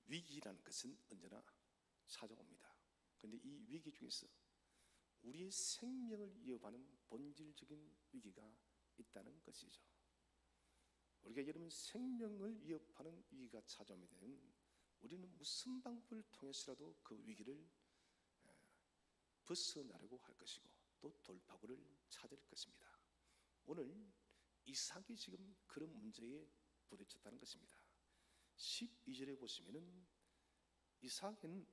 위기라는 것은 언제나 찾아옵니다. 그런데 이 위기 중에서 우리의 생명을 이어가는 본질적인 위기가 있다는 것이죠. 우리가 여러분 생명을 위협하는 위기가 찾아오게 되면 우리는 무슨 방법을 통해서라도 그 위기를 벗어나려고 할 것이고 또 돌파구를 찾을 것입니다. 오늘 이삭이 지금 그런 문제에 부딪혔다는 것입니다. 12절에 보시면은 이삭은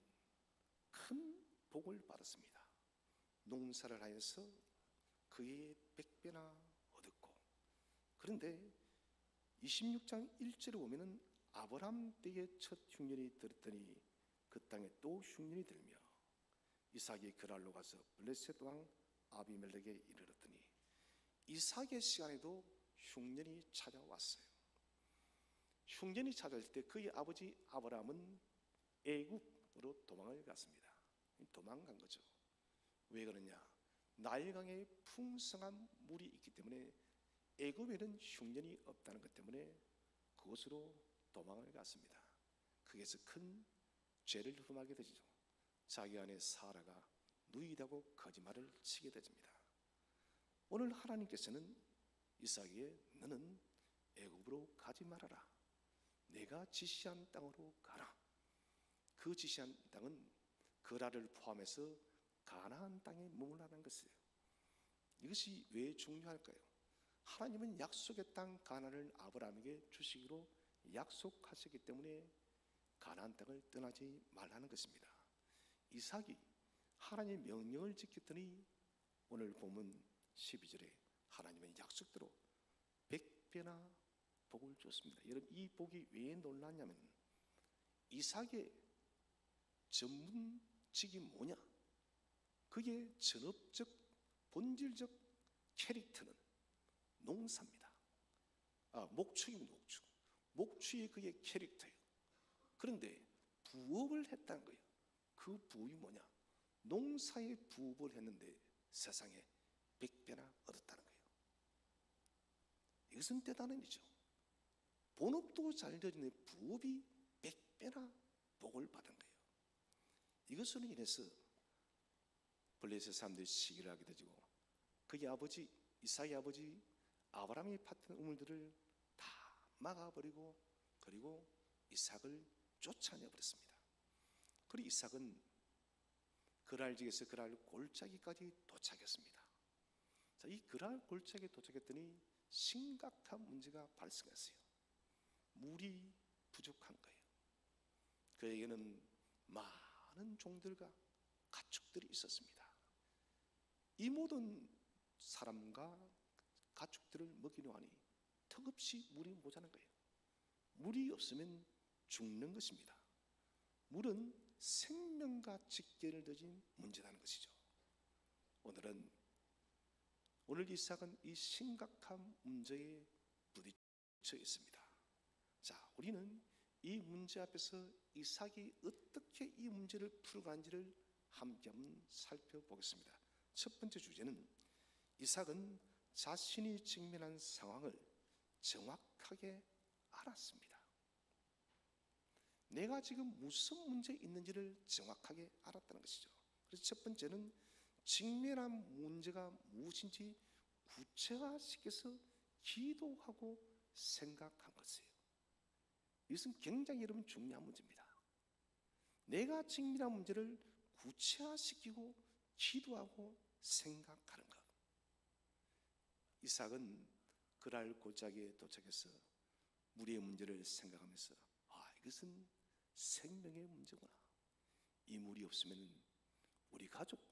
큰 복을 받았습니다. 농사를 하여서 그의 100배나 얻었고, 그런데 26장 1절에 보면은 아브라함 때에 첫 흉년이 들었더니 그 땅에 또 흉년이 들며 이삭이 그랄로 가서 블레셋 왕 아비멜렉에 이르렀더니 이삭의 시간에도 흉년이 찾아왔어요. 흉년이 찾아올 때 그의 아버지 아브라함은 애굽으로 도망을 갔습니다. 도망간 거죠. 왜 그러냐? 나일강에 풍성한 물이 있기 때문에 애굽에는 흉년이 없다는 것 때문에 그곳으로 도망을 갔습니다. 거기에서 큰 죄를 흠하게 되죠. 자기 안에 사라가 누이다고 거짓말을 치게 되집니다. 오늘 하나님께서는 이삭에게 너는 애굽으로 가지 말아라. 내가 지시한 땅으로 가라. 그 지시한 땅은 거라를 포함해서 가나안 땅에 머물라는 것이에요. 이것이 왜 중요할까요? 하나님은 약속의 땅 가나안을 아브라함에게 주시기로 약속하셨기 때문에 가나안 땅을 떠나지 말라는 것입니다. 이삭이 하나님의 명령을 지켰더니 오늘 본문 12절에 하나님은 약속대로 100배나 복을 줬습니다. 여러분, 이 복이 왜 놀랐냐면 이삭의 전문직이 뭐냐? 그의 전업적 본질적 캐릭터는 농사입니다. 목축입니다. 목축이 그의 캐릭터예요. 그런데 부업을 했다는 거예요. 그 부업이 뭐냐? 농사에 부업을 했는데 세상에 100배나 얻었다는 거예요. 이것은 대단한 일이죠. 본업도 잘 되는데 부업이 100배나 복을 받은 거예요. 이것으로 인해서 블레셋 사람들이 시기를 하게 되고 그의 아버지 이삭의 아버지 아브라함이 팠던 우물들을 다 막아버리고 그리고 이삭을 쫓아내버렸습니다. 그리고 이삭은 그랄 지에서 그랄 골짜기까지 도착했습니다. 자, 이 그랄 골짜기에 도착했더니 심각한 문제가 발생했어요. 물이 부족한 거예요. 그에게는 많은 종들과 가축들이 있었습니다. 이 모든 사람과 가축들을 먹이려 하니 턱없이 물이 모자란 거예요. 물이 없으면 죽는 것입니다. 물은 생명과 직결을 맺은 문제라는 것이죠. 오늘 이삭은 이 심각한 문제에 부딪혀 있습니다. 자, 우리는 이 문제 앞에서 이삭이 어떻게 이 문제를 풀어가는지를 함께 한번 살펴보겠습니다. 첫 번째 주제는 이삭은 자신이 직면한 상황을 정확하게 알았습니다. 내가 지금 무슨 문제에 있는지를 정확하게 알았다는 것이죠. 그래서 첫 번째는 직면한 문제가 무엇인지 구체화시켜서 기도하고 생각한 것이에요. 이것은 굉장히 여러분 중요한 문제입니다. 내가 직면한 문제를 구체화시키고 기도하고 생각하는 것. 이삭은 그랄 골짜기에 도착해서 우리의 문제를 생각하면서 이것은 생명의 문제구나. 이 물이 없으면 우리 가족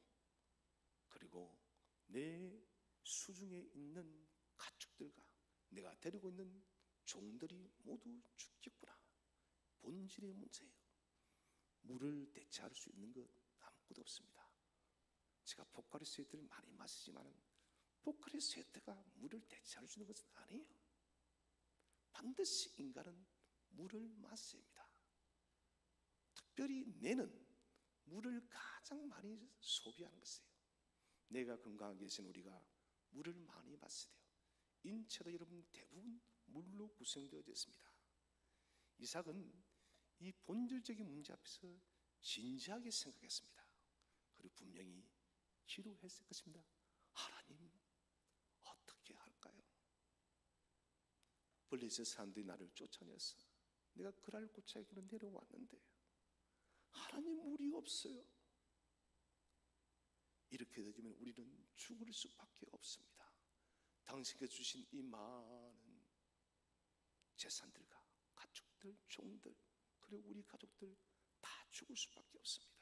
그리고 내 수중에 있는 가축들과 내가 데리고 있는 종들이 모두 죽겠구나. 본질의 문제예요. 물을 대체할 수 있는 것 아무것도 없습니다. 제가 포카리 스웨트를 많이 마시지만 포카리 스웨트가 물을 대체할 수 있는 것은 아니에요. 반드시 인간은 물을 마셔야 합니다. 특별히 뇌는 물을 가장 많이 소비하는 것이에요. 뇌가 건강하게 계신 우리가 물을 많이 마셔야 돼요. 인체도 여러분 대부분 물로 구성되어 있습니다. 이삭은 이 이 본질적인 문제 앞에서 진지하게 생각했습니다. 그리고 분명히 기도했을 것입니다. 하나님, 어떻게 할까요? 블레셋 사람들이 나를 쫓아냈어. 내가 그랄 고차에게로 내려왔는데 하나님, 물이 없어요. 이렇게 되면 우리는 죽을 수밖에 없습니다. 당신께 주신 이 많은 재산들과 가축들, 종들, 그리고 우리 가족들 다 죽을 수밖에 없습니다.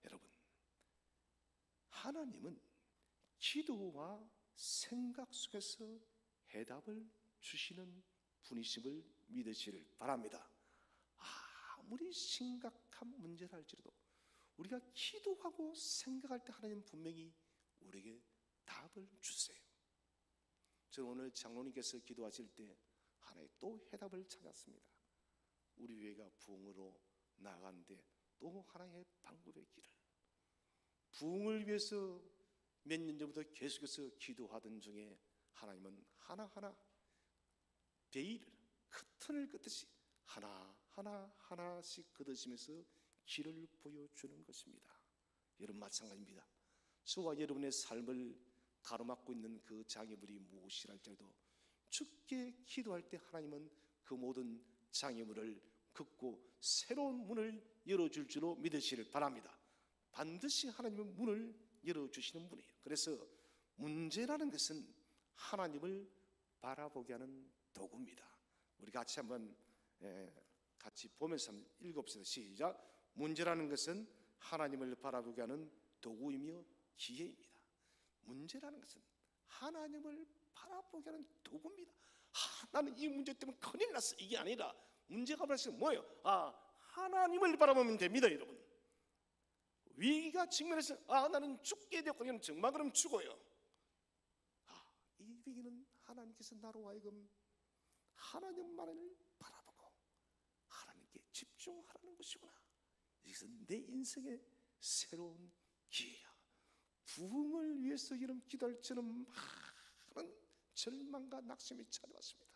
여러분, 하나님은 기도와 생각 속에서 해답을 주시는 분이심을 믿으시길 바랍니다. 아무리 심각한 문제라 할지라도 우리가 기도하고 생각할 때 하나님 분명히 우리에게 답을 주세요. 저는 오늘 장로님께서 기도하실 때 하나의 또 해답을 찾았습니다. 우리 교회가 부흥으로 나아가는데 또 하나의 방법의 길을, 부흥을 위해서 몇 년 전부터 계속해서 기도하던 중에 하나님은 하나하나 베일을 커튼을 긋듯이 하나하나씩 걷으시면서 길을 보여주는 것입니다. 여러분 마찬가지입니다. 저와 여러분의 삶을 가로막고 있는 그 장애물이 무엇이라 할지라도 주께 기도할 때 하나님은 그 모든 장애물을 긋고 새로운 문을 열어줄 줄로 믿으시길 바랍니다. 반드시 하나님은 문을 열어주시는 분이에요. 그래서 문제라는 것은 하나님을 바라보게 하는 도구입니다. 우리 같이 한번 같이 보면서 한번 읽어봅시다. 시작. 문제라는 것은 하나님을 바라보게 하는 도구이며 기회입니다. 문제라는 것은 하나님을 바라보게 하는 도구입니다. 나는 이 문제 때문에 큰일 났어, 이게 아니라 문제가 발생은 뭐예요? 하나님을 바라보면 됩니다. 여러분, 위기가 직면해서 나는 죽게 되었거든요. 정말 그럼 죽어요. 이 위기는 하나님께서 나로 하여금 하나님만을 바라보고 하나님께 집중하라는 것이구나. 이것은 내 인생의 새로운 기회야. 부흥을 위해서 이런 기도할 때는 많은 절망과 낙심이 찾아왔습니다.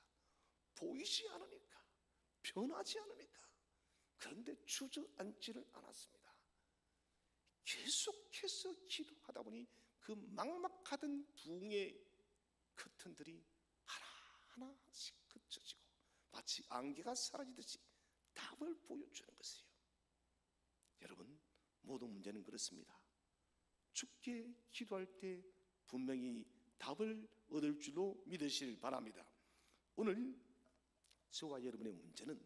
보이지 않으니까, 변하지 않으니까. 그런데 주저앉지를 않았습니다. 계속해서 기도하다 보니 그 막막하던 부흥의 커튼들이 하나하나씩 긋혀지고 마치 안개가 사라지듯이 답을 보여주는 것이에요. 여러분, 모든 문제는 그렇습니다. 주께 기도할 때 분명히 답을 얻을 줄로 믿으시길 바랍니다. 오늘 저와 여러분의 문제는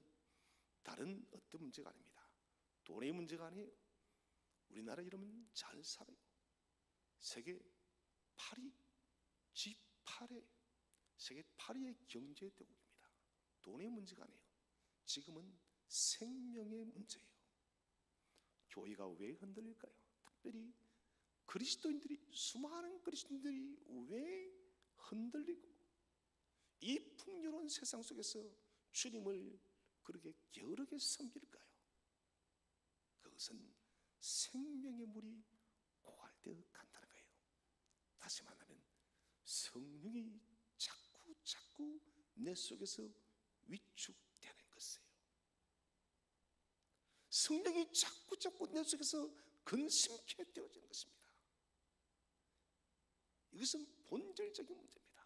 다른 어떤 문제가 아닙니다. 돈의 문제가 아니에요. 우리나라 여러분 잘 살아요. 세계 8위, G8의 세계 8위의 경제 대국입니다. 돈의 문제가 아니에요. 지금은 생명의 문제예요. 교회가 왜 흔들릴까요? 특별히 그리스도인들이, 수많은 그리스도인들이 왜 흔들리고 이 풍요로운 세상 속에서 주님을 그렇게 게으르게 섬길까요? 그것은 생명의 물이 고갈되어 간다는 거예요. 다시 말하면 성령이 자꾸 내 속에서 위축되는 것이에요. 성령이 자꾸 내 속에서 근심케 되어지는 것입니다. 이것은 본질적인 문제입니다.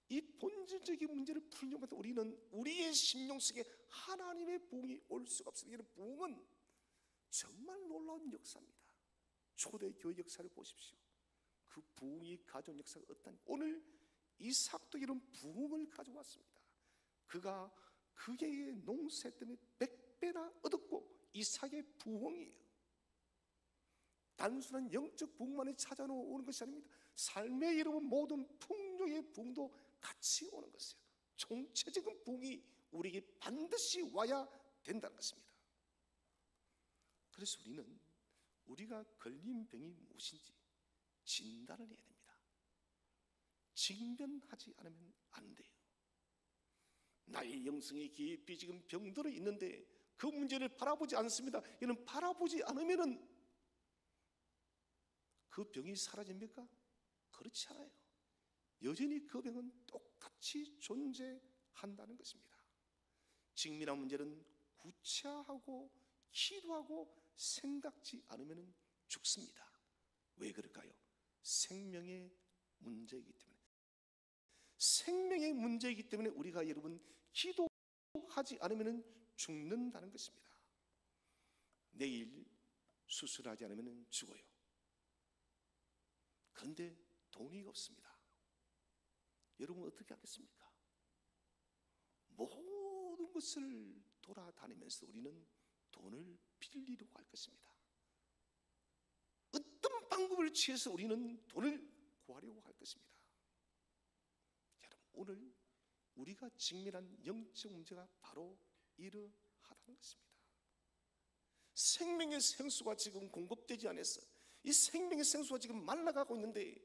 이 본질적인 문제를 풀려면 우리는 우리의 심령 속에 하나님의 부흥이 올 수가 없습니다. 이런 부흥은 정말 놀라운 역사입니다. 초대교회 역사를 보십시오. 그 부흥이 가져온 역사가 어떤, 오늘 이삭도 이런 부흥을 가져왔습니다. 그가 그의 농사 때문에 100배나 얻었고, 이삭의 부흥이에요. 단순한 영적 부흥만이 찾아오는 것이 아닙니다. 삶의 이름은 모든 풍요의 부흥도 같이 오는 것이에요. 총체적인 부흥이 우리에게 반드시 와야 된다는 것입니다. 그래서 우리는 우리가 걸린 병이 무엇인지 진단을 해야 됩니다. 직면하지 않으면 안 돼요. 나의 영성에 깊이 지금 병들어 있는데 그 문제를 바라보지 않습니다. 이는 바라보지 않으면은 그 병이 사라집니까? 그렇지 않아요. 여전히 그 병은 똑같이 존재한다는 것입니다. 직면한 문제는 구차하고 기도하고 생각지 않으면 죽습니다. 왜 그럴까요? 생명의 문제이기 때문에. 생명의 문제이기 때문에 우리가 여러분 기도하지 않으면 죽는다는 것입니다. 내일 수술하지 않으면 죽어요. 그런데 돈이 없습니다. 여러분 어떻게 하겠습니까? 모든 것을 돌아다니면서 우리는 돈을 빌리려고 할 것입니다. 어떤 방법을 취해서 우리는 돈을 구하려고 할 것입니다. 여러분, 오늘 우리가 직면한 영적 문제가 바로 이러하다는 것입니다. 생명의 생수가 지금 공급되지 않아서 이 생명의 생수가 지금 말라가고 있는데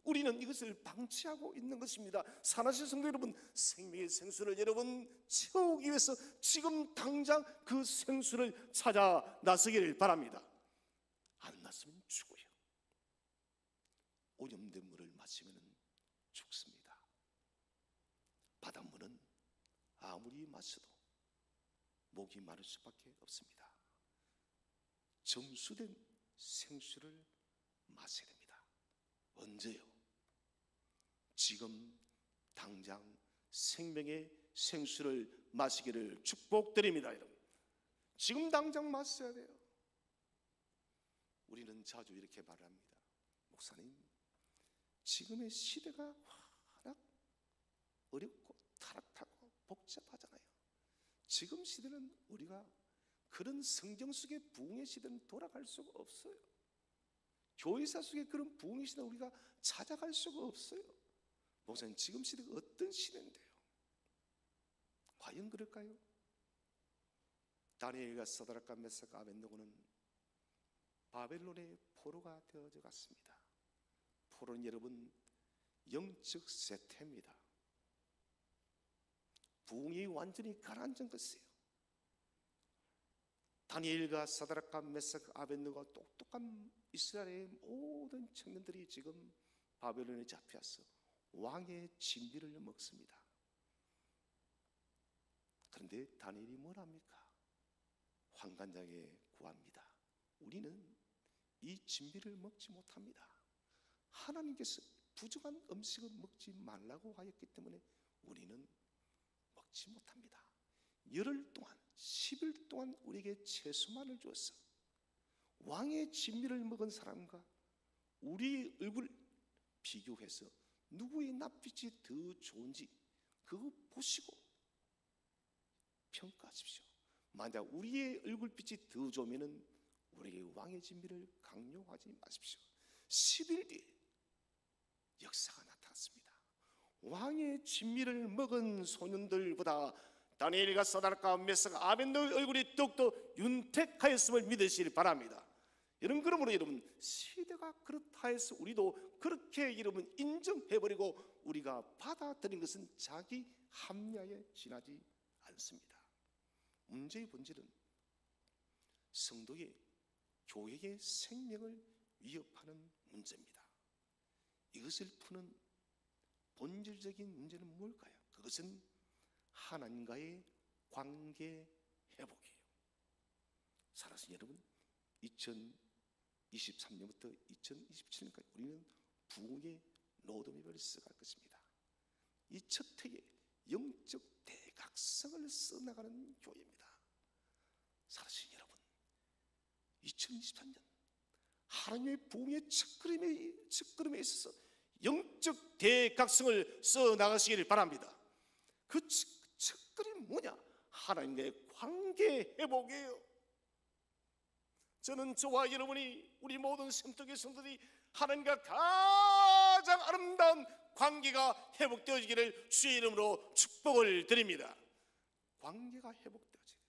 우리는 이것을 방치하고 있는 것입니다. 사랑하시는 성도 여러분, 생명의 생수를 여러분 채우기 위해서 지금 당장 그 생수를 찾아 나서기를 바랍니다. 안 나서면 죽어요. 오염된 물을 마시면 죽습니다. 바닷물은 아무리 마셔도 목이 마를 수밖에 없습니다. 정수된 생수를 마셔야 됩니다. 언제요? 지금 당장 생명의 생수를 마시기를 축복드립니다. 여러분, 지금 당장 마셔야 돼요. 우리는 자주 이렇게 말합니다. 목사님, 지금의 시대가 워낙 어렵고 타락하고 복잡하잖아요. 지금 시대는 우리가 그런 성경 속의 부흥의 시대는 돌아갈 수가 없어요. 교회사 속에 그런 부흥의 시대는 우리가 찾아갈 수가 없어요. 목사님, 지금 시대가 어떤 시대인데요? 과연 그럴까요? 다니엘과 사드락과 메삭과 아벳느고는 바벨론의 포로가 되어져 갔습니다. 포로는 여러분 영적 세태입니다. 부흥이 완전히 가라앉은 것이에요. 다니엘과 사드락과 메삭 아벳느고가 똑똑한 이스라엘의 모든 청년들이 지금 바벨론에 잡혀서 왕의 진비를 먹습니다. 그런데 다니엘이 뭘 합니까? 환관장에 구합니다. 우리는 이 진비를 먹지 못합니다. 하나님께서 부정한 음식을 먹지 말라고 하였기 때문에 우리는 먹지 못합니다. 열흘 동안 10일 동안 우리에게 채소만을 주었어. 왕의 진미를 먹은 사람과 우리 얼굴 비교해서 누구의 낯빛이 더 좋은지 그거 보시고 평가하십시오. 만약 우리의 얼굴빛이 더 좋으면 우리에게 왕의 진미를 강요하지 마십시오. 10일 뒤에 역사가 나타났습니다. 왕의 진미를 먹은 소년들보다 다니엘과 사드락과 메삭 아벳느고의 얼굴이 더욱더 윤택하였음을 믿으시길 바랍니다. 여러분, 그러므로 여러분 시대가 그렇다 해서 우리도 그렇게 여러분 인정해버리고 우리가 받아들인 것은 자기 합리화에 지나지 않습니다. 문제의 본질은 성도의 교회의 생명을 위협하는 문제입니다. 이것을 푸는 본질적인 문제는 뭘까요? 그것은 하나님과의 관계 회복이에요. 사랑하는 여러분, 2023년부터 2027년까지 우리는 부흥의 로드맵을 써갈 것입니다. 이 첫 해에 영적 대각성을 써나가는 교회입니다. 사랑하는 여러분, 2023년 하나님의 부흥의 첫걸음에 있어서 영적 대각성을 써나가시기를 바랍니다. 그 첫걸음이 뭐냐? 하나님과의 관계 회복이에요. 저는 저와 여러분이 우리 모든 성도의 성도들이 하나님과 가장 아름다운 관계가 회복되어지기를 주의 이름으로 축복을 드립니다. 관계가 회복되어지고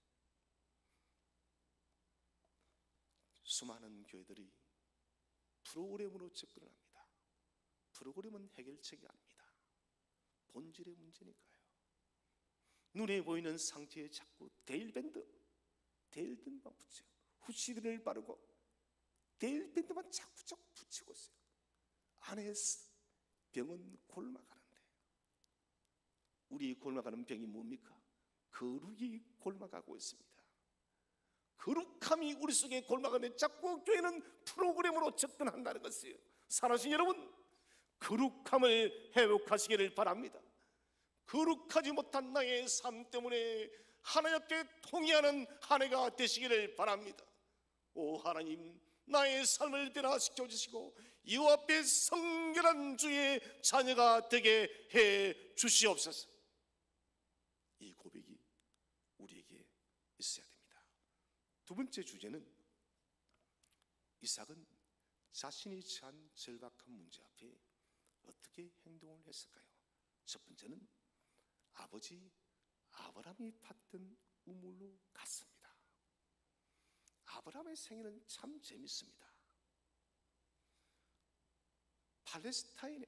수많은 교회들이 프로그램으로 접근을 합니다. 프로그램은 해결책이 아닙니다. 본질의 문제니까요. 눈에 보이는 상처에 자꾸 데일밴드만 붙여요. 후시딘을 바르고 데일밴드만 자꾸 붙이고 있어요. 안에 병은 골마가는데 우리 골마가는 병이 뭡니까? 거룩이 골마가고 있습니다. 거룩함이 우리 속에 골마가는데 자꾸 교회는 프로그램으로 접근한다는 것이에요. 사랑하신 여러분, 거룩함을 회복하시기를 바랍니다. 거룩하지 못한 나의 삶 때문에 하나님 앞에 통회하는 한 해가 되시기를 바랍니다. 오 하나님, 나의 삶을 변화시켜 주시고 이 앞에 성결한 주의 자녀가 되게 해 주시옵소서. 이 고백이 우리에게 있어야 됩니다. 두 번째 주제는 이삭은 자신이 처한 절박한 문제 앞에 어떻게 행동을 했을까요? 첫 번째는 아버지 아브라함이 팠던 우물로 갔습니다. 아브라함의 생애는 참 재밌습니다. 팔레스타인에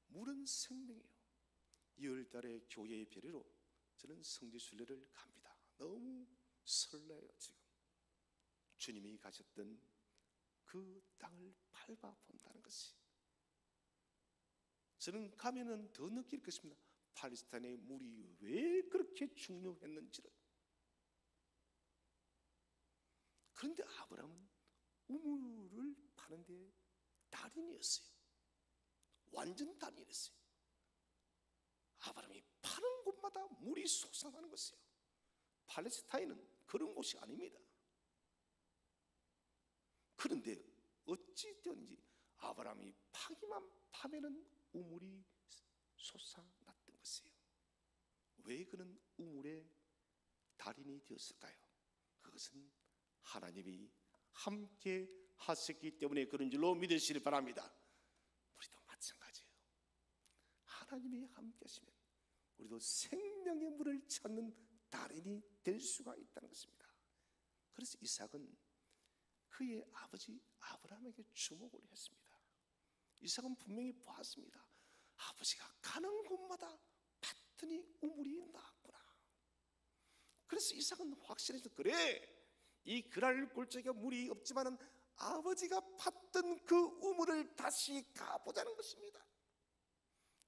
물은 생명이에요. 2월달에 교회의 배려로 저는 성지순례를 갑니다. 너무 설레요. 지금 주님이 가셨던 그 땅을 밟아본다는 것이, 저는 가면은 더 느낄 것입니다. 팔레스타인의 물이 왜 그렇게 중요했는지를. 그런데 아브라함은 우물을 파는데 달인이었어요. 완전 달인이었어요. 아브라함이 파는 곳마다 물이 솟아나는 것이에요. 팔레스타인은 그런 곳이 아닙니다. 그런데 어찌되었는지 아브라함이 파기만 파면은 우물이 솟아났던 것이에요. 왜 그는 우물의 달인이 되었을까요? 그것은 하나님이 함께 하셨기 때문에 그런 줄로 믿으시길 바랍니다. 우리도 마찬가지예요. 하나님이 함께 하시면 우리도 생명의 물을 찾는 달인이 될 수가 있다는 것입니다. 그래서 이삭은 그의 아버지 아브라함에게 주목을 했습니다. 이삭은 분명히 보았습니다. 아버지가 가는 곳마다 봤더니 우물이 나왔구나. 그래서 이삭은 확실해서, 그래, 이 그랄 골짜기가 물이 없지만은 아버지가 팠던 그 우물을 다시 가보자는 것입니다.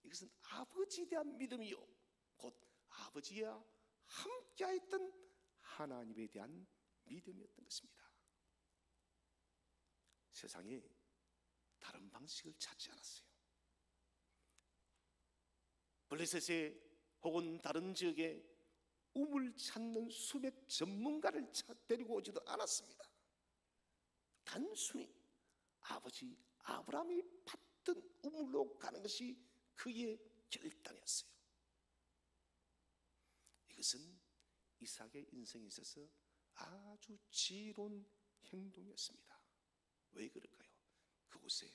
이것은 아버지에 대한 믿음이요, 곧 아버지와 함께했던 하나님에 대한 믿음이었던 것입니다. 세상에 다른 방식을 찾지 않았어요. 블레셋에 혹은 다른 지역에 우물 찾는 수백 전문가를 데리고 오지도 않았습니다. 단순히 아버지 아브라함이 팠던 우물로 가는 것이 그의 결단이었어요. 이것은 이삭의 인생에 있어서 아주 지혜로운 행동이었습니다. 왜 그럴까요? 그곳에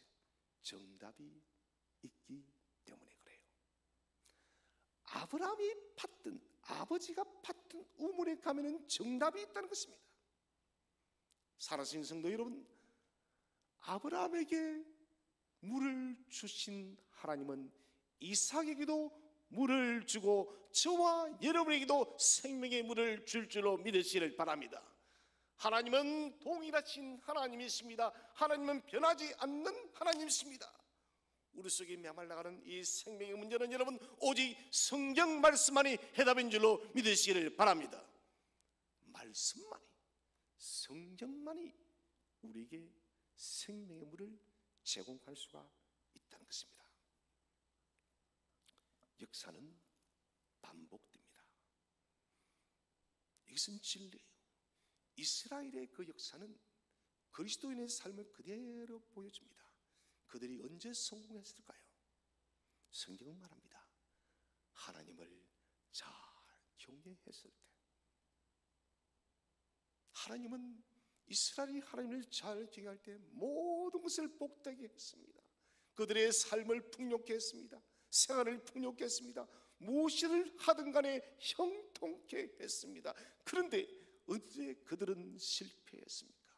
정답이 있기 때문에 그래요. 아브라함이 팠던, 아버지가 팠던 우물에 가면은 정답이 있다는 것입니다. 살아계신 성도 여러분, 아브라함에게 물을 주신 하나님은 이삭에게도 물을 주고 저와 여러분에게도 생명의 물을 줄 줄로 믿으시기를 바랍니다. 하나님은 동일하신 하나님이십니다. 하나님은 변하지 않는 하나님이십니다. 우리 속에 메말라가는 이 생명의 문제는 여러분 오직 성경 말씀만이 해답인 줄로 믿으시기를 바랍니다. 말씀만이, 성경만이 우리에게 생명의 물을 제공할 수가 있다는 것입니다. 역사는 반복됩니다. 이것은 진리예요. 이스라엘의 그 역사는 그리스도인의 삶을 그대로 보여줍니다. 그들이 언제 성공했을까요? 성경은 말합니다. 하나님을 잘 경외했을 때. 하나님은 이스라엘이 하나님을 잘 경외할 때 모든 것을 복되게 했습니다. 그들의 삶을 풍요케 했습니다. 생활을 풍요케 했습니다. 무엇을 하든 간에 형통케 했습니다. 그런데 언제 그들은 실패했습니까?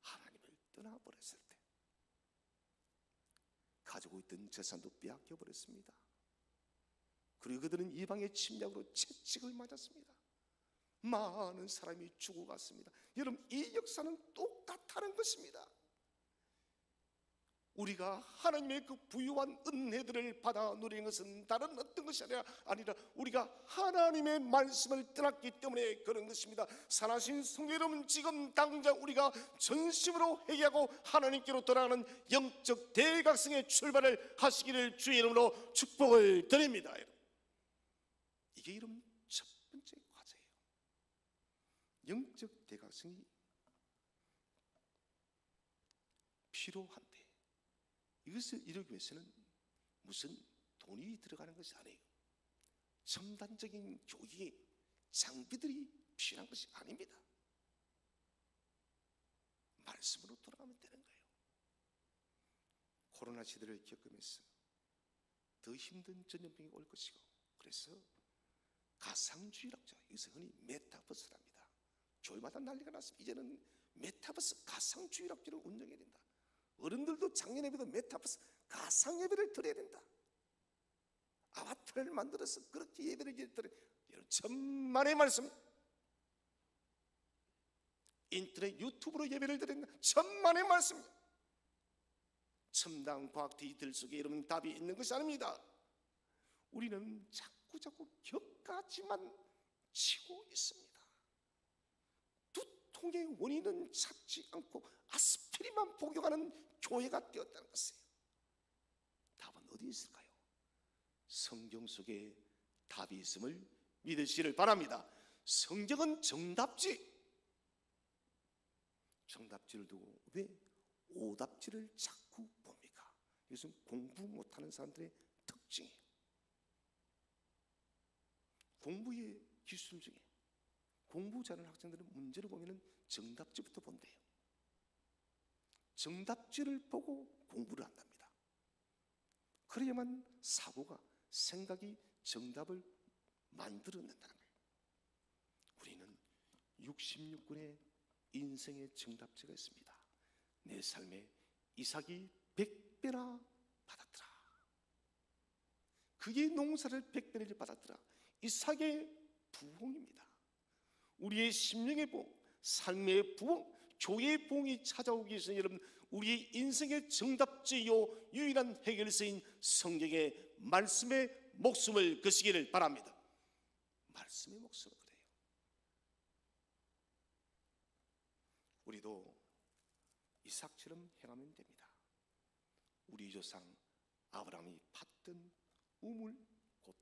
하나님을 떠나버렸을 때. 가지고 있던 재산도 빼앗겨 버렸습니다. 그리고 그들은 이방의 침략으로 채찍을 맞았습니다. 많은 사람이 죽어갔습니다. 여러분, 이 역사는 똑같다는 것입니다. 우리가 하나님의 그 부유한 은혜들을 받아 누리는 것은 다른 어떤 것이 아니라 우리가 하나님의 말씀을 떠났기 때문에 그런 것입니다. 사랑하신 성도 여러분, 지금 당장 우리가 전심으로 회개하고 하나님께로 돌아가는 영적 대각성의 출발을 하시기를 주의 이름으로 축복을 드립니다. 이게 이런 첫 번째 과제예요. 영적 대각성이 필요한데, 이것을 이루기 위해서는 무슨 돈이 들어가는 것이 아니에요. 첨단적인 교육의 장비들이 필요한 것이 아닙니다. 말씀으로 돌아가면 되는 거예요. 코로나 시대를 겪으면서 더 힘든 전염병이 올 것이고, 그래서 가상주의학자, 이것을 흔히 메타버스랍니다. 교회마다 난리가 났습니다. 이제는 메타버스 가상주의학자를 운영해야 된다. 어른들도 작년 예배도 메타버스 가상 예배를 드려야 된다. 아바타를 만들어서 그렇게 예배를 드려야. 여러분, 천만의 말씀, 인터넷 유튜브로 예배를 드린다. 천만의 말씀. 첨단 과학 디지털 속에 여러분 답이 있는 것이 아닙니다. 우리는 자꾸 격가지만 치고 있습니다. 두통의 원인은 찾지 않고 아스피린만 복용하는 교회가 되었다는 것이에요. 답은 어디 있을까요? 성경 속에 답이 있음을 믿으시기를 바랍니다. 성경은 정답지. 정답지를 두고 왜 오답지를 자꾸 봅니까? 이것은 공부 못하는 사람들의 특징이에요. 공부의 기술 중에 공부 잘하는 학생들은 문제를 보면 정답지부터 본대요. 정답지를 보고 공부를 한답니다. 그래야만 사고가, 생각이 정답을 만들어낸다는 거예요. 우리는 66권의 인생의 정답지가 있습니다. 내 삶에 이삭이 100배나 받았더라. 그의 농사를 100배를 받았더라. 이삭의 부흥입니다. 우리의 심령의 부흥, 삶의 부흥, 교회의 부흥이 찾아오기 위해서 여러분, 우리의 인생의 정답지요 유일한 해결서인 성경의 말씀의 목숨을 거시기를 바랍니다. 말씀의 목숨을 그래요. 우리도 이삭처럼 행하면 됩니다. 우리 조상 아브라함이 팠던 우물, 곧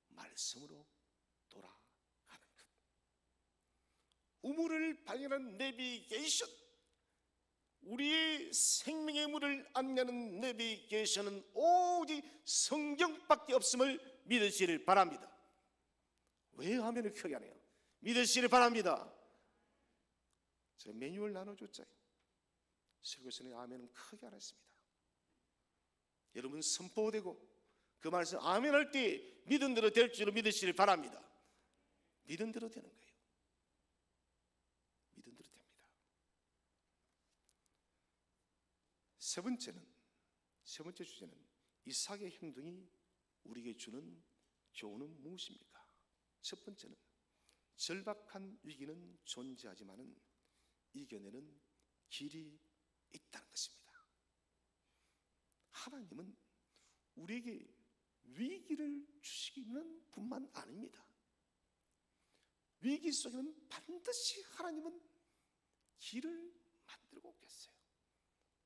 말씀으로 돌아가는 것. 우물을 발견한 내비게이션, 우리의 생명의 물을 안내하는 내비게이션은 오직 성경밖에 없음을 믿으시기를 바랍니다. 왜 화면을 크게 하네요? 믿으시기를 바랍니다. 제가 매뉴얼 나눠줬죠. 설교서는 아멘은 크게 안 했습니다. 여러분 선포되고 그 말씀 아멘 할 때 믿은 대로 될 줄로 믿으시길 바랍니다. 믿은 대로 되는 거예요. 믿은 대로 됩니다. 세 번째 주제는 이삭의 행동이 우리에게 주는 교훈은 무엇입니까? 첫 번째는 절박한 위기는 존재하지만은 이겨내는 길이 있다는 것입니다. 하나님은 우리에게 위기를 주시기는 뿐만 아닙니다. 위기 속에는 반드시 하나님은 길을 만들고 계세요.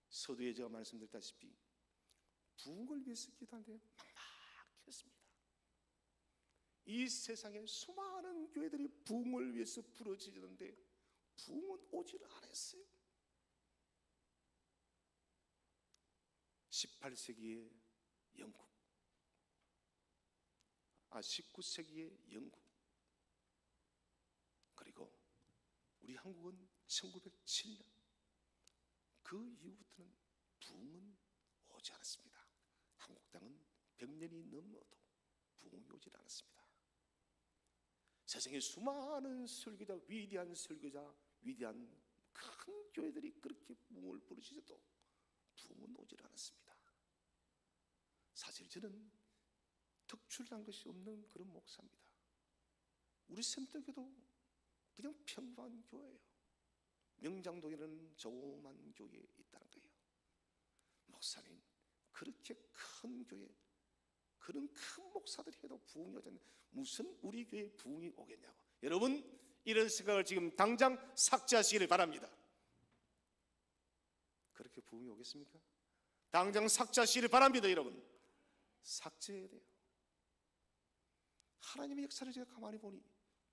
서두에 제가 말씀드렸다시피 부흥을 위해서 기도하는데 막막했습니다. 이 세상에 수많은 교회들이 부흥을 위해서 부르짖는데 부흥은 오지를 않았어요. 18세기의 영국, 19세기의 영국, 그리고 우리 한국은 1907년, 그 이후부터는 부흥은 오지 않았습니다. 한국 땅은 100년이 넘어도 부흥이 오지 않았습니다. 세상에 수많은 설교자, 위대한 설교자, 위대한 큰 교회들이 그렇게 부흥을 부르시셔도 부흥은 오지 않았습니다. 사실 저는 특출난 것이 없는 그런 목사입니다. 우리 센터교도 그냥 평범한 교회예요. 명장동에는 조그만 교회에 있다는 거예요. 뭐 목사님, 그렇게 큰 교회, 그런 큰 목사들이 해도 부흥이 오지 않는데 무슨 우리 교회에 부흥이 오겠냐고. 여러분, 이런 생각을 지금 당장 삭제하시기를 바랍니다. 그렇게 부흥이 오겠습니까? 당장 삭제하시기를 바랍니다. 여러분, 삭제해야 돼요. 하나님의 역사를 제가 가만히 보니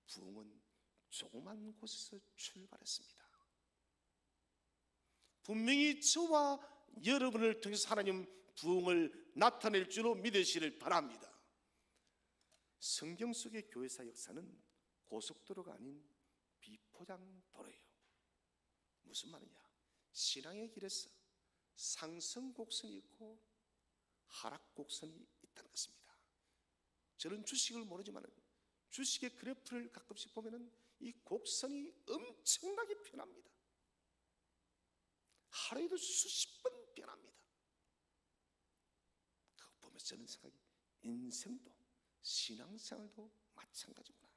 부흥은 조그만 곳에서 출발했습니다. 분명히 저와 여러분을 통해서 하나님 부흥을 나타낼 줄로 믿으시길 바랍니다. 성경 속의 교회사 역사는 고속도로가 아닌 비포장도로예요. 무슨 말이냐? 신앙의 길에서 상승곡선이 있고 하락곡선이 있다는 것입니다. 저는 주식을 모르지만 주식의 그래프를 가끔씩 보면 이 곡선이 엄청나게 변합니다. 하루에도 수십 번 변합니다. 그거 보면서 저는 생각이, 인생도 신앙생활도 마찬가지구나.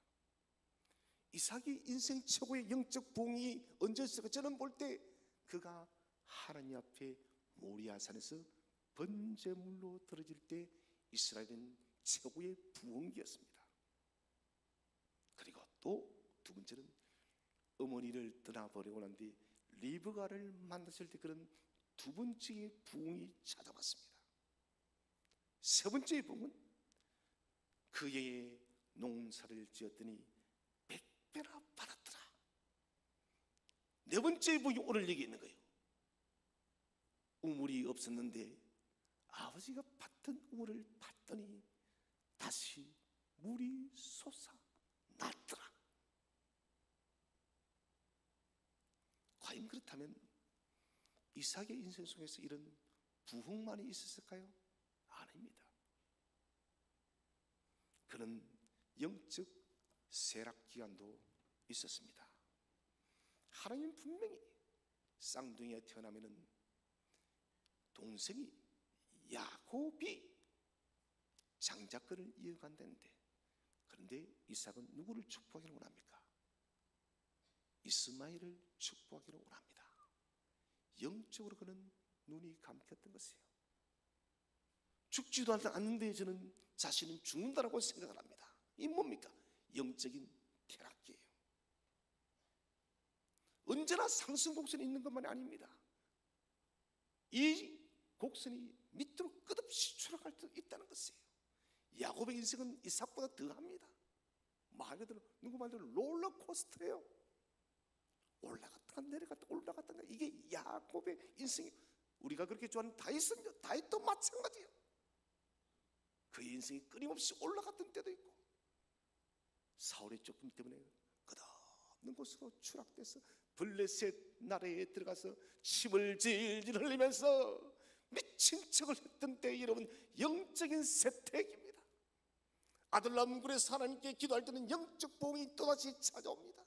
이삭이 인생 최고의 영적 부흥이 언제였을까? 저는 볼 때 그가 하나님 앞에 모리아산에서 번제물로 드려질 때 이스라엘은 최고의 부흥기였습니다. 그리고 또 두 번째는 어머니를 떠나버리고 난 뒤 리브가를 만났을 때 그런 두 번째의 부흥이 찾아왔습니다. 세 번째의 부흥은 그의 농사를 지었더니 100배나 받았더라. 네 번째의 부흥이 오늘 여기 있는 거예요. 우물이 없었는데 아버지가 팠던 우물을 팠더니 다시 물이 솟아났더라. 과연 그렇다면 이삭의 인생 속에서 이런 부흥만이 있었을까요? 아닙니다. 그는 영적 쇠락 기간도 있었습니다. 하나님 분명히 쌍둥이가 태어나면은 동생이 야곱이 장자권을 이어간다는데, 그런데 이삭은 누구를 축복하기를 원합니까? 이스마엘을 축복하기를 원합니다. 영적으로 그는 눈이 감겼던 것이에요. 죽지도 않는데 저는 자신은 죽는다라고 생각을 합니다. 이 뭡니까? 영적인 퇴락기예요. 언제나 상승곡선이 있는 것만이 아닙니다. 이 곡선이 밑으로 끝없이 추락할 수 있다는 것이에요. 야곱의 인생은 이삭보다 더합니다. 말 그대로 누구 말대로 롤러코스터예요. 올라갔다가 내려갔다가 올라갔다가, 이게 야곱의 인생이. 우리가 그렇게 좋아하는 다윗은요, 다윗도 마찬가지예요. 그의 인생이 끊임없이 올라갔던 때도 있고 사울의 조금 때문에 끝없는 곳으로 추락돼서 블레셋 나라에 들어가서 침을 질질 흘리면서 미친 척을 했던 때, 여러분, 영적인 세택입니다. 아들람굴에서 하나님께 기도할 때는 영적 부흥이 또다시 찾아옵니다.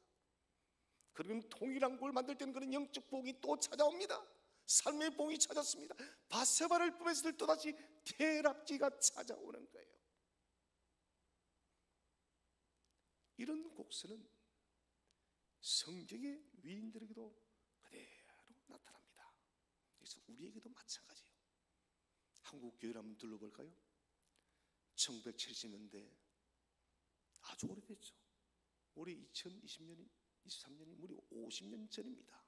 그리고 동일한 굴 만들 때는 그런 영적 부흥이 또 찾아옵니다. 삶의 부흥이 찾았습니다. 바세바를 뿜었을 때 또다시 퇴락기가 찾아오는 거예요. 이런 곡선은 성경의 위인들에게도 그대로 나타납니다. 그래서 우리에게도 마찬가지예요. 한국 교회를 한번 둘러볼까요? 1970년대, 아주 오래됐죠. 올해 2020년이 23년이 무려 50년 전입니다.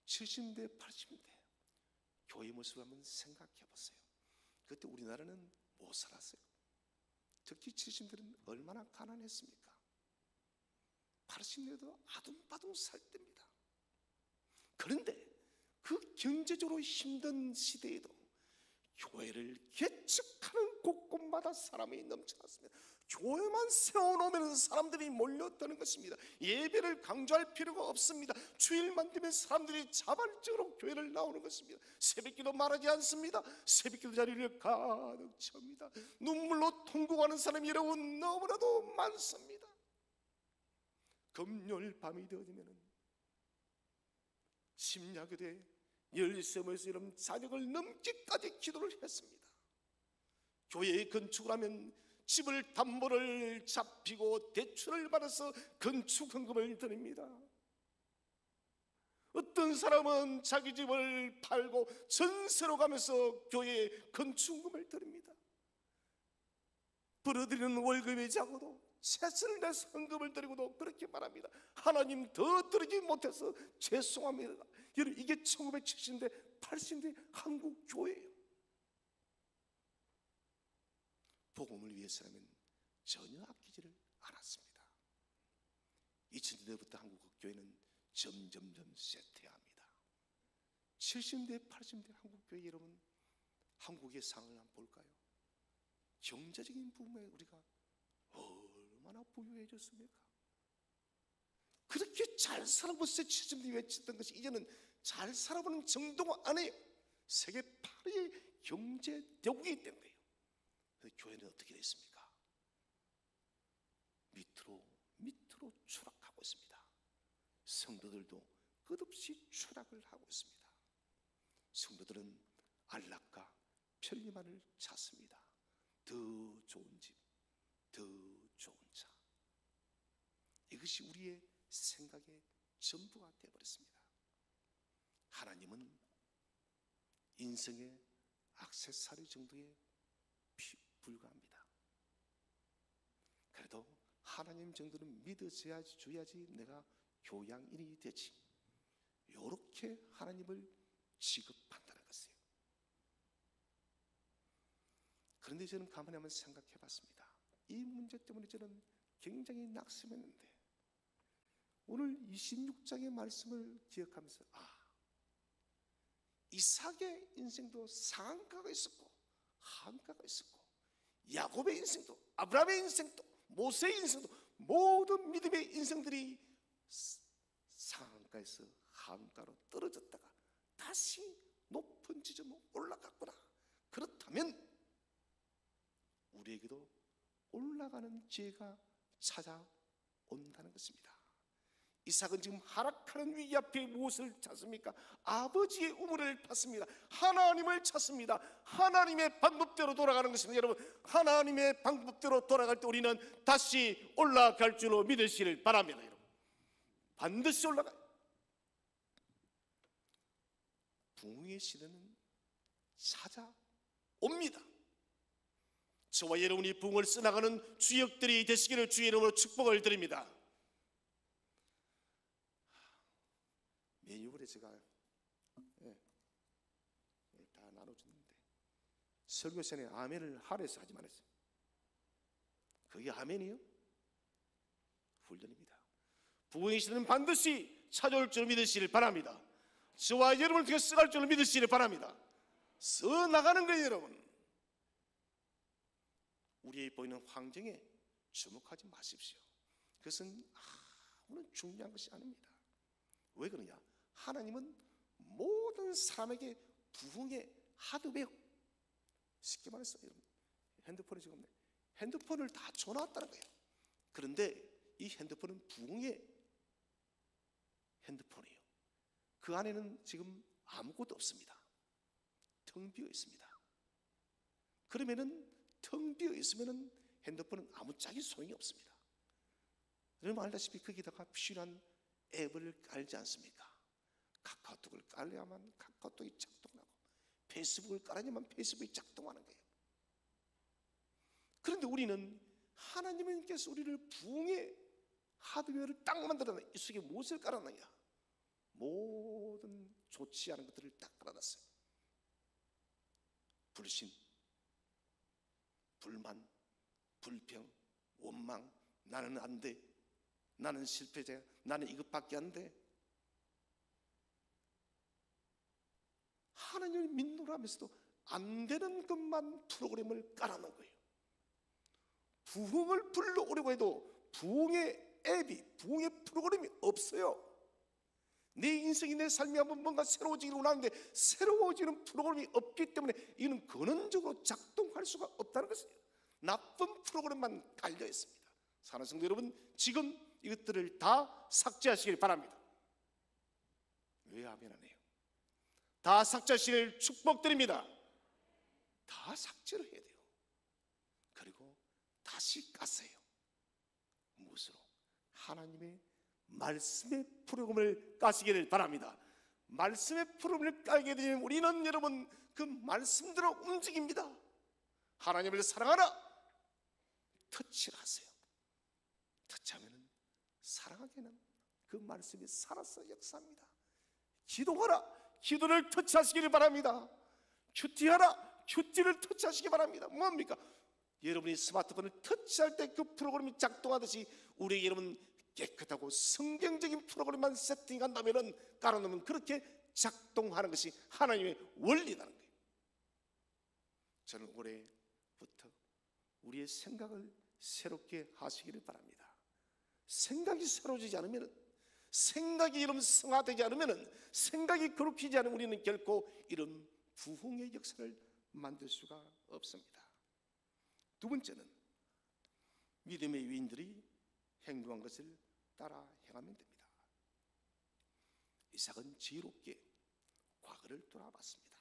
70대, 80대 교회 모습을 한번 생각해 보세요. 그때 우리나라는 못 살았어요. 특히 70대는 얼마나 가난했습니까? 80대도 아둥바둥 살 때입니다. 그런데 그 경제적으로 힘든 시대에도 교회를 개척하는 곳곳마다 사람이 넘쳐났습니다. 교회만 세워놓으면 사람들이 몰려드는 것입니다. 예배를 강조할 필요가 없습니다. 주일만 되면 사람들이 자발적으로 교회를 나오는 것입니다. 새벽기도 말하지 않습니다. 새벽기도 자리를 가득 찹니다. 눈물로 통곡하는 사람이 여러분 너무나도 많습니다. 금요일 밤이 되어지면 심야교대 열세모에서 여러분 자녁을 넘기까지 기도를 했습니다. 교회에 건축을 하면 집을 담보를 잡히고 대출을 받아서 건축 헌금을 드립니다. 어떤 사람은 자기 집을 팔고 전세로 가면서 교회에 건축금을 드립니다. 벌어들이는 월급이 작아도 최선을 다해서 헌금을 드리고도 그렇게 말합니다. 하나님 더 드리지 못해서 죄송합니다. 여러분, 이게 1970년대 80년대 한국 교회예요. 복음을 위해서라면 전혀 아끼지를 않았습니다. 2000년대부터 한국 교회는 점점점 쇠퇴합니다. 70년대 80년대 한국 교회, 여러분 한국의 상을 한번 볼까요? 경제적인 부분에 우리가 얼마나 부유해졌습니까? 그렇게 잘 살아보고 70년대 외쳤던 것이 이제는 잘 살아보는 정도가 아니에요. 세계 8위의 경제 대국이기 때문에요. 그래서 교회는 어떻게 됐습니까? 밑으로 추락하고 있습니다. 성도들도 끝없이 추락을 하고 있습니다. 성도들은 안락과 편리만을 찾습니다. 더 좋은 집, 더 좋은 차, 이것이 우리의 생각의 전부가 되어버렸습니다. 하나님은 인생의 액세서리 정도에 불과합니다. 그래도 하나님 정도는 믿어줘야지 내가 교양인이 되지, 이렇게 하나님을 취급한다는 것이에요. 그런데 저는 가만히 한번 생각해 봤습니다. 이 문제 때문에 저는 굉장히 낙심했는데, 오늘 26장의 말씀을 기억하면서 이삭의 인생도 상한가가 있었고 하한가가 있었고, 야곱의 인생도, 아브라함의 인생도, 모세의 인생도, 모든 믿음의 인생들이 상한가에서 하한가로 떨어졌다가 다시 높은 지점으로 올라갔구나. 그렇다면 우리에게도 올라가는 기회가 찾아온다는 것입니다. 이삭은 지금 하락하는 위기 앞에 무엇을 찾습니까? 아버지의 우물을 찾습니다. 하나님을 찾습니다. 하나님의 방법대로 돌아가는 것입니다. 여러분, 하나님의 방법대로 돌아갈 때 우리는 다시 올라갈 줄로 믿으시길 바랍니다. 여러분, 반드시 올라가요. 부흥의 시대는 찾아옵니다. 저와 여러분이 부흥을 써나가는 주역들이 되시기를 주의 이름으로 축복을 드립니다. 메뉴를 제가 다 나눠줬는데 설교 시간에 아멘을 하래서 하지 말았어요. 그게 아멘이요? 훈련입니다. 부흥의 시대는 반드시 찾아올 줄 믿으시길 바랍니다. 저와 여러분을 통해 써갈 줄 믿으시길 바랍니다. 써나가는 거예요. 여러분, 우리의 보이는 환경에 주목하지 마십시오. 그것은 아무런 중요한 것이 아닙니다. 왜 그러냐? 하나님은 모든 사람에게 부흥의 하드웨어, 쉽게 말해서 여러분, 핸드폰이 지금 없네. 핸드폰을 다 줘놨다는 거예요. 그런데 이 핸드폰은 부흥의 핸드폰이에요. 그 안에는 지금 아무것도 없습니다. 텅 비어 있습니다. 그러면은 텅 비어 있으면은 핸드폰은 아무짝에 소용이 없습니다. 여러분 알다시피 거기다가 필요한 앱을 깔지 않습니까? 카카오톡을 깔려야만 카카오톡이 작동하고, 페이스북을 깔아야만 페이스북이 작동하는 거예요. 그런데 우리는 하나님께서 우리를 부흥의 하드웨어를 딱 만들어놔. 이 속에 무엇을 깔아놨냐? 모든 좋지 않은 것들을 딱 깔아놨어요. 불신, 불만, 불평, 원망, 나는 안 돼, 나는 실패자야, 나는 이것밖에 안 돼. 하나님을 믿노라 하면서도 안 되는 것만 프로그램을 깔아놓은 거예요. 부흥을 불러오려고 해도 부흥의 앱이, 부흥의 프로그램이 없어요. 내 인생이, 내 삶이 한번 뭔가 새로워지기를 원하는데 새로워지는 프로그램이 없기 때문에 이는 근원적으로 작동할 수가 없다는 것이에요. 나쁜 프로그램만 깔려 있습니다. 사랑하는 성도 여러분, 지금 이것들을 다 삭제하시길 바랍니다. 왜 아멘 안 해요? 다 삭제하시길 축복드립니다. 다 삭제를 해야 돼요. 그리고 다시 까세요. 무엇으로? 하나님의 말씀의 프로그램을 까시기를 바랍니다. 말씀의 프로그램을 깔게 되면 우리는 여러분 그 말씀대로 움직입니다. 하나님을 사랑하라. 터치를 하세요. 터치하면 사랑하게는 그 말씀이 살아서 역사합니다. 기도하라. 기도를 터치하시기를 바랍니다. 큐티하라. 큐티를 터치하시기 바랍니다. 뭡니까? 여러분이 스마트폰을 터치할 때 그 프로그램이 작동하듯이 우리에게 여러분 깨끗하고 성경적인 프로그램만 세팅한다면 깔아놓으면 그렇게 작동하는 것이 하나님의 원리라는 거예요. 저는 올해부터 우리의 생각을 새롭게 하시기를 바랍니다. 생각이 새로워지지 않으면, 생각이 이런 성화되지 않으면, 생각이 거룩해지지 않으면 우리는 결코 이런 부흥의 역사를 만들 수가 없습니다. 두 번째는 믿음의 위인들이 행동한 것을 따라 행하면 됩니다. 이삭은 지혜롭게 과거를 돌아봤습니다.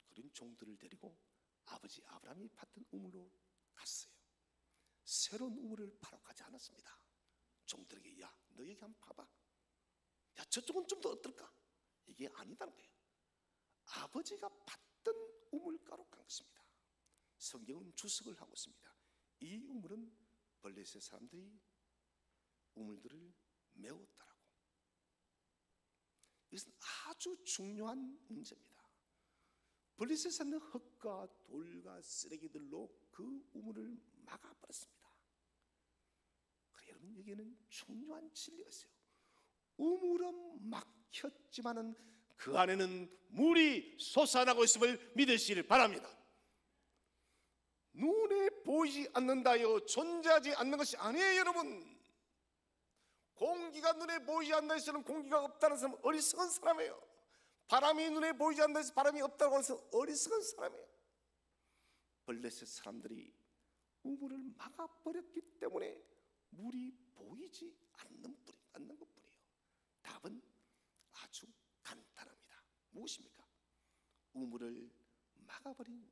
그런 종들을 데리고 아버지 아브라함이 팠던 우물로 갔어요. 새로운 우물을 파러 가지 않았습니다. 종들에게 야, 너 여기 한번 봐봐. 야, 저쪽은 좀 더 어떨까? 이게 아니다는 거예요. 아버지가 팠던 우물가로 간 것입니다. 성경은 주석을 하고 있습니다. 이 우물은 블레셋 사람들이 우물들을 메웠다라고. 이것은 아주 중요한 문제입니다. 블레셋 사람들은 흙과 돌과 쓰레기들로 그 우물을 막아버렸습니다. 그래, 여러분, 여기에는 중요한 진리가 있어요. 우물은 막혔지만은 그 안에는 물이 솟아나고 있음을 믿으시길 바랍니다. 눈에 보이지 않는다요 존재하지 않는 것이 아니에요. 여러분, 공기가 눈에 보이지 않는다 해서는 공기가 없다는 사람은 어리석은 사람이에요. 바람이 눈에 보이지 않는다 해서 바람이 없다고 해서 어리석은 사람이에요. 블레셋 사람들이 우물을 막아버렸기 때문에 물이 보이지 않는 것뿐이에요. 답은 아주 간단합니다. 무엇입니까? 우물을 막아버린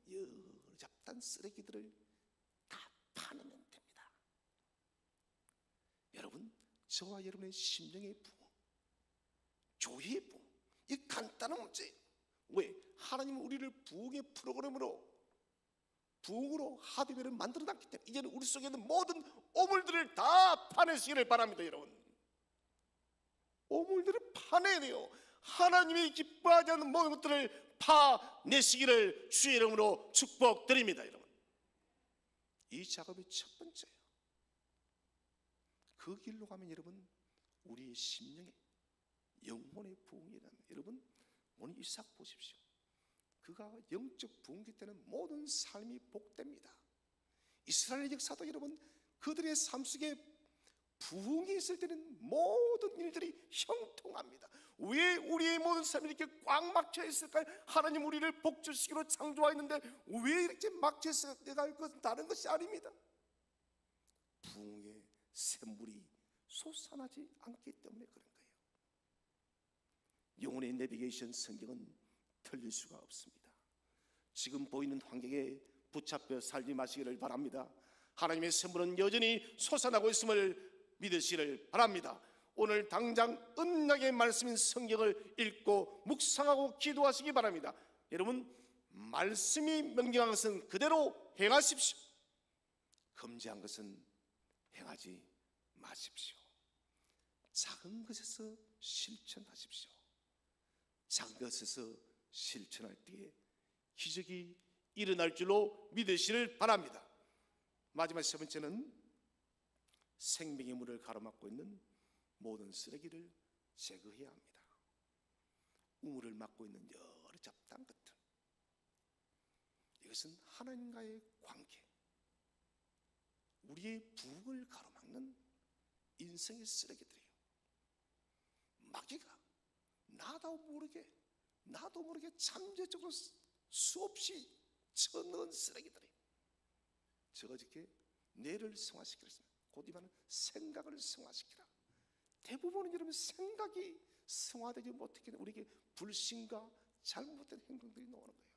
여잡단 쓰레기들을 다 파내면 됩니다. 여러분, 저와 여러분의 심령의 부흥, 교회의 부흥, 이 간단한 문제예요. 왜? 하나님은 우리를 부흥의 프로그램으로, 부흥으로 하드웨어를 만들어놨기 때문에 이제는 우리 속에 있는 모든 오물들을 다 파내시기를 바랍니다. 여러분, 오물들을 파내야 돼요. 하나님이 기뻐하지 않는 모든 것들을 파내시기를 주의 이름으로 축복드립니다. 여러분, 이 작업이 첫 번째예요. 그 길로 가면 여러분, 우리의 심령에 영혼의 부흥이라는, 여러분 오늘 이삭 보십시오. 그가 영적 부흥기 때는 모든 삶이 복됩니다. 이스라엘 역사도 여러분, 그들의 삶 속에 부흥이 있을 때는 모든 일들이 형통합니다. 왜 우리의 모든 삶이 이렇게 꽉 막혀 있을까요? 하나님 우리를 복주시기로 창조하였는데 왜 이렇게 막혀 있을까요? 그것은 다른 것이 아닙니다. 부흥의 샘물이 솟아나지 않기 때문에 그런 거예요. 영혼의 내비게이션 성경은 틀릴 수가 없습니다. 지금 보이는 환경에 붙잡혀 살지 마시기를 바랍니다. 하나님의 샘물은 여전히 솟아나고 있음을 믿으시기를 바랍니다. 오늘 당장 언약의 말씀인 성경을 읽고 묵상하고 기도하시기 바랍니다. 여러분, 말씀이 명령한 것은 그대로 행하십시오. 금지한 것은 행하지 마십시오. 작은 것에서 실천하십시오. 작은 것에서 실천할 때에 기적이 일어날 줄로 믿으시길 바랍니다. 마지막 세 번째는 생명의 물을 가로막고 있는 모든 쓰레기를 제거해야 합니다. 우물을 막고 있는 여러 잡단 것들, 이것은 하나님과의 관계, 우리의 부흥을 가로막는 인생의 쓰레기들이에요. 마귀가 나도 모르게 잠재적으로 수없이 쳐넣은 쓰레기들이에요. 저가 이렇게 뇌를 성화시키라, 곧 이 말은 생각을 성화시키라. 대부분은 여러분 생각이 성화되지 못하게 우리에게 불신과 잘못된 행동들이 나오는 거예요.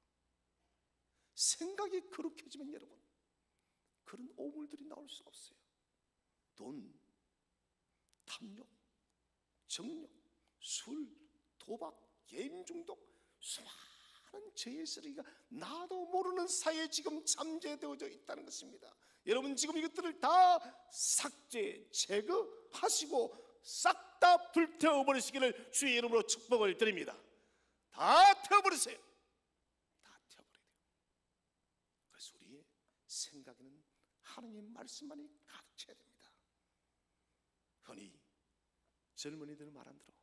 생각이 거룩해지면 여러분 그런 오물들이 나올 수 없어요. 돈, 탐욕, 정욕, 술, 도박, 게임 중독, 수많은 죄의 쓰레기가 나도 모르는 사이에 지금 잠재되어져 있다는 것입니다. 여러분, 지금 이것들을 다 삭제, 제거하시고 싹 다 불태워버리시기를 주의 이름으로 축복을 드립니다. 다 태워버리세요. 다 태워버려야 돼요. 그래서 우리의 생각에는 하나님의 말씀만이 가득 차야 됩니다. 흔히 젊은이들은 말 안 들어.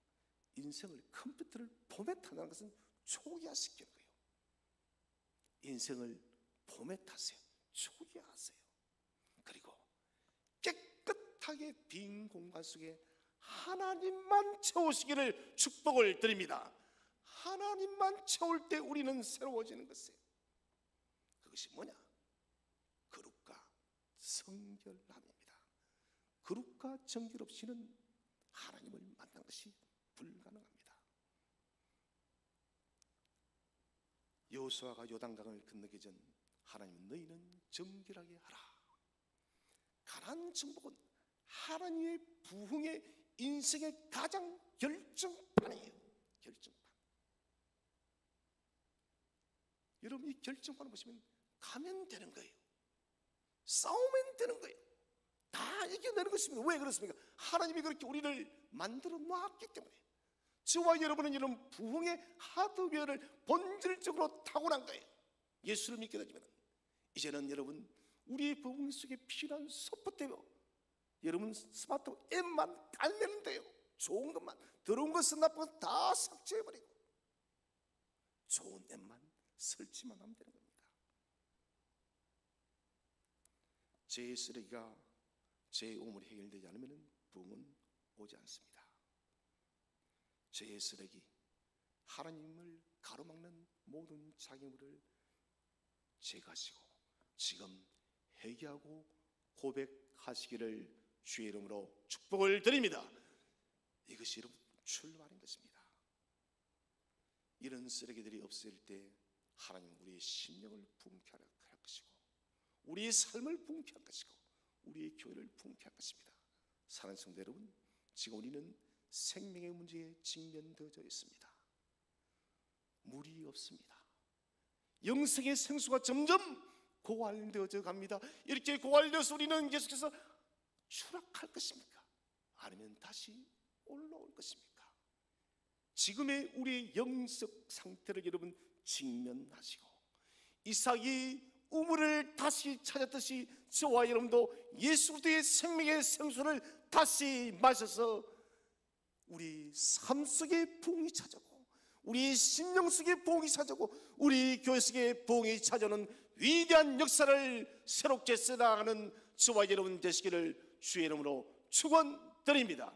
인생을, 컴퓨터를 포맷한다는 것은 초기화시키는 거예요. 인생을 포맷하세요. 초기화하세요. 그리고 깨끗하게 빈 공간 속에 하나님만 채우시기를 축복을 드립니다. 하나님만 채울 때 우리는 새로워지는 것이에요. 그것이 뭐냐? 거룩과 성결함입니다. 거룩과 정결 없이는 하나님을 만난 것이 불가능합니다. 여호수아가 요단강을 건너기 전 하나님은 너희는 정결하게 하라. 가나안 정복은 하나님의 부흥의 인생의 가장 결정판이에요. 결정판. 여러분, 이 결정판을 보시면 가면 되는 거예요. 싸우면 되는 거예요. 다 이겨내는 것입니다. 왜 그렇습니까? 하나님이 그렇게 우리를 만들어 놨기 때문에. 저와 여러분은 이런 부흥의 하드웨어를 본질적으로 타고난 거예요. 예수를 믿게 되면 이제는 여러분, 우리 부흥 속에 필요한 소프트웨어, 여러분 스마트폰 앱만 깔면 돼요. 좋은 것만, 들어온 것은 나쁜 것 다 삭제해버리고 좋은 앱만 설치만 하면 되는 겁니다. 죄의 쓰레기가 죄의 오물이 해결되지 않으면 부흥은 오지 않습니다. 죄의 쓰레기, 하나님을 가로막는 모든 장애물을 제거하시고 지금 회개하고 고백하시기를 주의 이름으로 축복을 드립니다. 이것이 여러분 출발인 것입니다. 이런 쓰레기들이 없을 때 하나님은 우리의 심령을 부흥케 할 것이고 우리의 삶을 부흥케 할 것이고 우리의 교회를 부흥케 할 것입니다. 사랑하는 성도 여러분, 지금 우리는 생명의 문제에 직면되어져 있습니다. 물이 없습니다. 영생의 생수가 점점 고갈되어져 갑니다. 이렇게 고갈되어서 우리는 계속해서 추락할 것입니까? 아니면 다시 올라올 것입니까? 지금의 우리의 영적 상태를 여러분 직면하시고 이삭이 우물을 다시 찾았듯이 저와 여러분도 예수 그리스도의 생명의 생수를 다시 마셔서 우리 삶 속에 부흥이 찾아오고 우리 심령 속에 부흥이 찾아오고 우리 교회 속에 부흥이 찾아오는 위대한 역사를 새롭게 써나가는 저와 여러분 되시기를 주의 이름으로 축원드립니다.